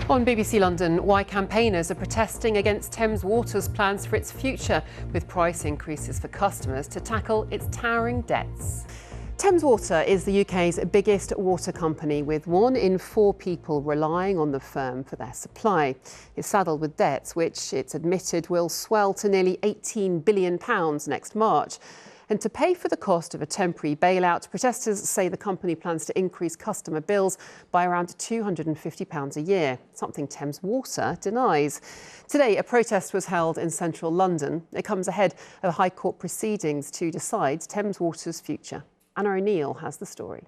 On BBC London, why campaigners are protesting against Thames Water's plans for its future, with price increases for customers to tackle its towering debts. Thames Water is the UK's biggest water company, with 1 in 4 people relying on the firm for their supply. It's saddled with debts which it's admitted will swell to nearly £18 billion next March. And to pay for the cost of a temporary bailout, protesters say the company plans to increase customer bills by around £250 a year, something Thames Water denies. Today, a protest was held in central London. It comes ahead of High Court proceedings to decide Thames Water's future. Anna O'Neill has the story.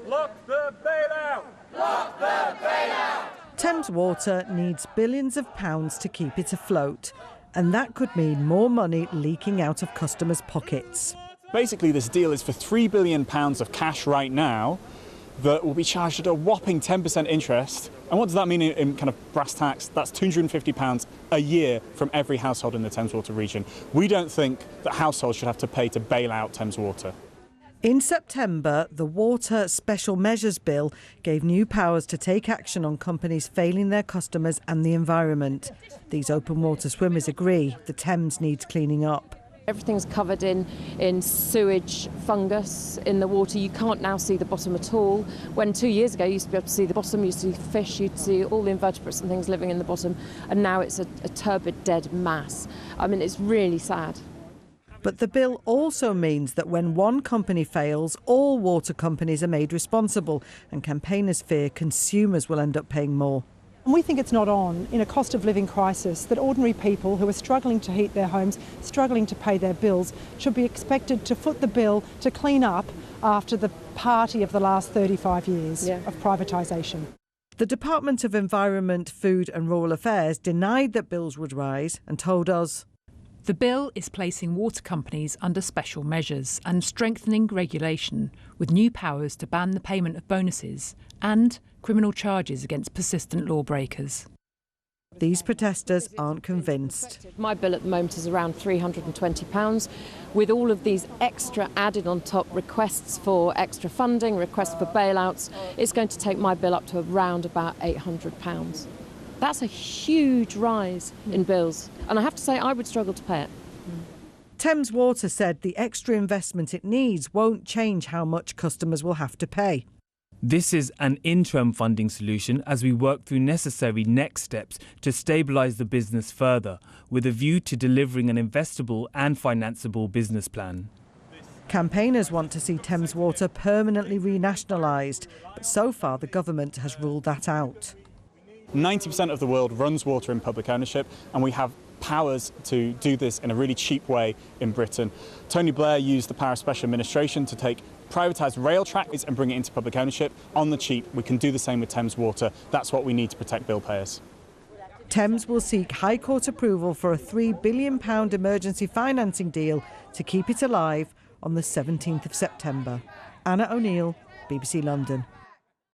Block the bailout! Block the bailout! Thames Water needs billions of pounds to keep it afloat. And that could mean more money leaking out of customers' pockets. Basically, this deal is for £3 billion of cash right now that will be charged at a whopping 10% interest. And what does that mean in kind of brass tacks? That's £250 a year from every household in the Thames Water region. We don't think that households should have to pay to bail out Thames Water. In September, the Water Special Measures Bill gave new powers to take action on companies failing their customers and the environment. These open water swimmers agree the Thames needs cleaning up. Everything's covered in sewage, fungus in the water. You can't now see the bottom at all. When 2 years ago you used to be able to see the bottom, you used to see fish, you'd see all the invertebrates and things living in the bottom, and now it's a turbid, dead mass. I mean, it's really sad. But the bill also means that when one company fails, all water companies are made responsible, and campaigners fear consumers will end up paying more. We think it's not on, in a cost of living crisis, that ordinary people who are struggling to heat their homes, struggling to pay their bills, should be expected to foot the bill to clean up after the party of the last 35 years of privatisation. The Department of Environment, Food and Rural Affairs denied that bills would rise and told us, "The bill is placing water companies under special measures and strengthening regulation, with new powers to ban the payment of bonuses and criminal charges against persistent lawbreakers." These protesters aren't convinced. My bill at the moment is around £320. With all of these extra added on top requests for extra funding, requests for bailouts, it's going to take my bill up to around about £800. That's a huge rise in bills, and I have to say I would struggle to pay it. Thames Water said the extra investment it needs won't change how much customers will have to pay. This is an interim funding solution as we work through necessary next steps to stabilise the business further, with a view to delivering an investable and financeable business plan. Campaigners want to see Thames Water permanently renationalised, but so far the government has ruled that out. 90% of the world runs water in public ownership, and we have powers to do this in a really cheap way in Britain. Tony Blair used the power of special administration to take privatised rail tracks and bring it into public ownership on the cheap. We can do the same with Thames Water. That's what we need to protect bill payers. Thames will seek High Court approval for a £3 billion emergency financing deal to keep it alive on the 17th of September. Anna O'Neill, BBC London.